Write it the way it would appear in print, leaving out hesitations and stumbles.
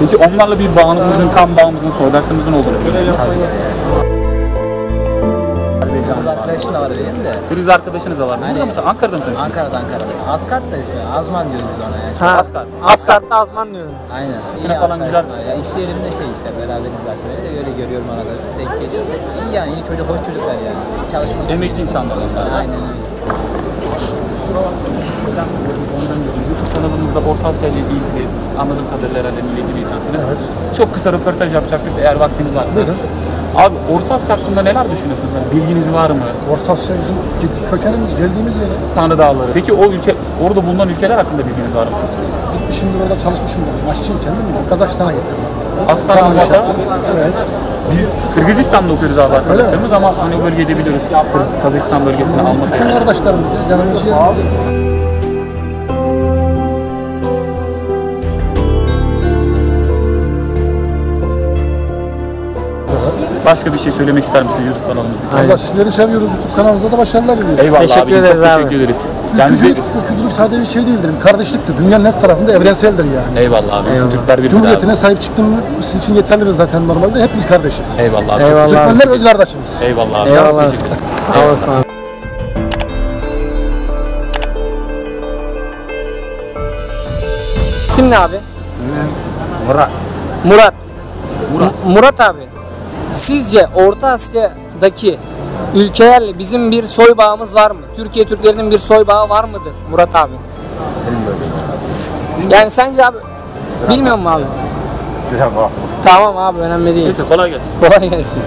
Peki onlarla bir bağımızın, kan bağımızın, soydaşlığımızın olduğunu biliyor musunuz? Kız arkadaşım da var benim de. Kriz arkadaşınız da var mı? Burada mı? Ankara'da mı tanıştınız? Ankara'da. Asgard da ismi. Azman diyoruz biz ona yani. Ha, Asgard. Asgard'da Azman diyorum. Aynen. Sine İyi falan güzel. arkadaşım var. Ya iş yerimde işte beraberiz zaten öyle görüyorum arada denk geliyorsun. İyi yani iyi çocuk, hoş çocuklar yani. Çalışmak için. Emekli insanlar onlar. Aynen öyle. YouTube kanalımızda Orta Asya ile ilgili anladığım kadarıyla herhalde milliyetçi bir insansınız. Evet. Çok kısa röportaj yapacaktık eğer vaktiniz varsa. Buyurun. Abi Orta Asya hakkında neler düşünüyorsun sen? Bilginiz var mı? Orta Asya kökenimiz geldiğimiz yer. Tanrı Dağları. Peki o ülke, orada bulunan ülkeler hakkında bilginiz var mı? Gitmişimdir orada çalışmışım ben. Maççıyken değil mi? Kazakistan'a gittim. Astana'da Evet. biz Kırgızistan'da okuyoruz abi arkadaşlarımız ama hani o bölgeyi de biliyoruz. Kazakistan bölgesine almak. Bütün kardeşlerimiz ya. Canımız yerimiz. Başka bir şey söylemek ister misin YouTube kanalımız için? Allah sizleri seviyoruz. YouTube kanalımızda da başarılar diliyoruz. Eyvallah Teşekkür abicim, ederiz çok abi. teşekkür ederiz. Kendinize... Ülkücülük sadece bir şey değildir. Kardeşliktir. Dünyanın her tarafında evrenseldir yani. Eyvallah abi. Türkler birbirine Cumhuriyetine sahip çıktığımız için yeterlidir zaten normalde. Hep biz kardeşiz. Eyvallah abi. Eyvallah. Türkmenler öz kardeşimiz. Eyvallah abi. Eyvallah. Teşekkür ederim. Sağ olasın abi. İsim ne abi? Murat. Murat. Murat. Murat abi. Sizce Orta Asya'daki ülkelerle bizim bir soy bağımız var mı? Türkiye Türklerinin bir soy bağı var mıdır Murat abi? Yani sence abi bilmiyor musun abi? Tamam abi önemli değil. Neyse kolay gelsin. Kolay gelsin.